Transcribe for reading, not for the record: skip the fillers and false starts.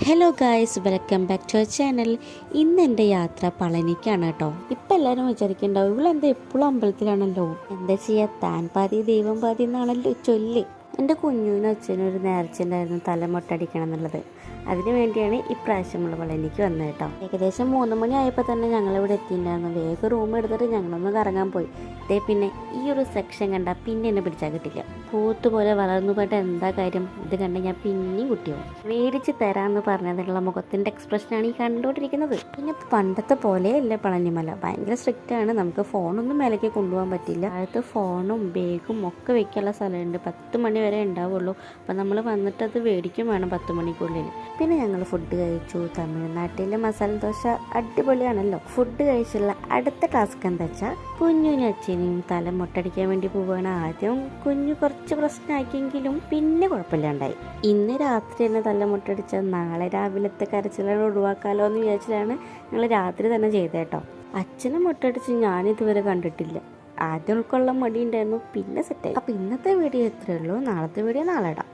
Hello guys, welcome back to our channel. ഇന്ന് എൻ്റെ യാത്ര പളനിക്കാണ് കേട്ടോ. ഇപ്പം എല്ലാവരും വിചാരിക്കുന്നുണ്ടാവും ഇവളെന്താ എപ്പോഴും അമ്പലത്തിലാണല്ലോ, എന്താ ചെയ്യുക, താൻ പാതി ദൈവം പാതി എന്നാണല്ലോ ചൊല്ല്. എൻ്റെ കുഞ്ഞുവിനും അച്ഛനും ഒരു നേർച്ച ഉണ്ടായിരുന്നു തലമൊട്ടടിക്കണം എന്നുള്ളത്. അതിന് വേണ്ടിയാണ് ഇപ്രാവശ്യം നമ്മൾ പളനിക്ക് വന്നത് കേട്ടോ. ഏകദേശം 3 മണി ആയപ്പോൾ തന്നെ ഞങ്ങളിവിടെ എത്തിയിട്ടുണ്ടായിരുന്നു. വേഗം റൂം എടുത്തിട്ട് ഞങ്ങളൊന്ന് കറങ്ങാൻ പോയി. പിന്നെ ഈ ഒരു സെക്ഷൻ കണ്ട പിന്നെ എന്നെ പിടിച്ചാൽ കിട്ടില്ല. പൂത്തുപോലെ വളർന്നു പോയിട്ട് എന്താ കാര്യം, ഇത് കണ്ട ഞാൻ പിന്നെയും കുട്ടിയാവും. മേടിച്ച് തരാമെന്ന് പറഞ്ഞതിനുള്ള മുഖത്തിൻ്റെ എക്സ്പ്രഷനാണ് ഈ കണ്ടുകൊണ്ടിരിക്കുന്നത്. പിന്നെ പണ്ടത്തെ പോലെയല്ല പളനിമല, ഭയങ്കര സ്ട്രിക്റ്റ് ആണ്. നമുക്ക് ഫോണൊന്നും മേലേക്ക് കൊണ്ടുപോകാൻ പറ്റില്ല. അടുത്ത് ഫോണും ബാഗും ഒക്കെ വെക്കാനുള്ള സ്ഥലമുണ്ട്. 10 മണി വരെ ഉണ്ടാവുള്ളൂ. അപ്പം നമ്മൾ വന്നിട്ട് അത് മേടിക്കും വേണം 10 മണിക്കുള്ളിൽ. പിന്നെ ഞങ്ങൾ ഫുഡ് കഴിച്ചു. തമിഴ്നാട്ടിലെ മസാല ദോശ അടിപൊളിയാണല്ലോ. ഫുഡ് കഴിച്ചുള്ള അടുത്ത ടാസ്ക് എന്താ വെച്ചാൽ കുഞ്ഞുവിനും അച്ഛനെയും തല മുട്ടടിക്കാൻ വേണ്ടി പോവുകയാണ്. ആദ്യം കുഞ്ഞു കുറച്ച് പ്രശ്നമാക്കിയെങ്കിലും പിന്നെ കുഴപ്പമില്ലാണ്ടായി. ഇന്ന് രാത്രി തന്നെ തല മുട്ടടിച്ച നാളെ രാവിലത്തെ കരച്ചിലുകൾ ഒഴിവാക്കാലോ എന്ന് വിചാരിച്ചിട്ടാണ് ഞങ്ങൾ രാത്രി തന്നെ ചെയ്തേട്ടോ. അച്ഛനെ മുട്ടടിച്ച് ഞാനിതുവരെ കണ്ടിട്ടില്ല. ആദ്യം ഉൾക്കൊള്ളാൻ മടി ഉണ്ടായിരുന്നു, പിന്നെ സെറ്റായി. അപ്പോൾ ഇന്നത്തെ വീഡിയോ ഇത്രയേ ഉള്ളൂ. നാളത്തെ വീഡിയോ നാളെ ഇടാം.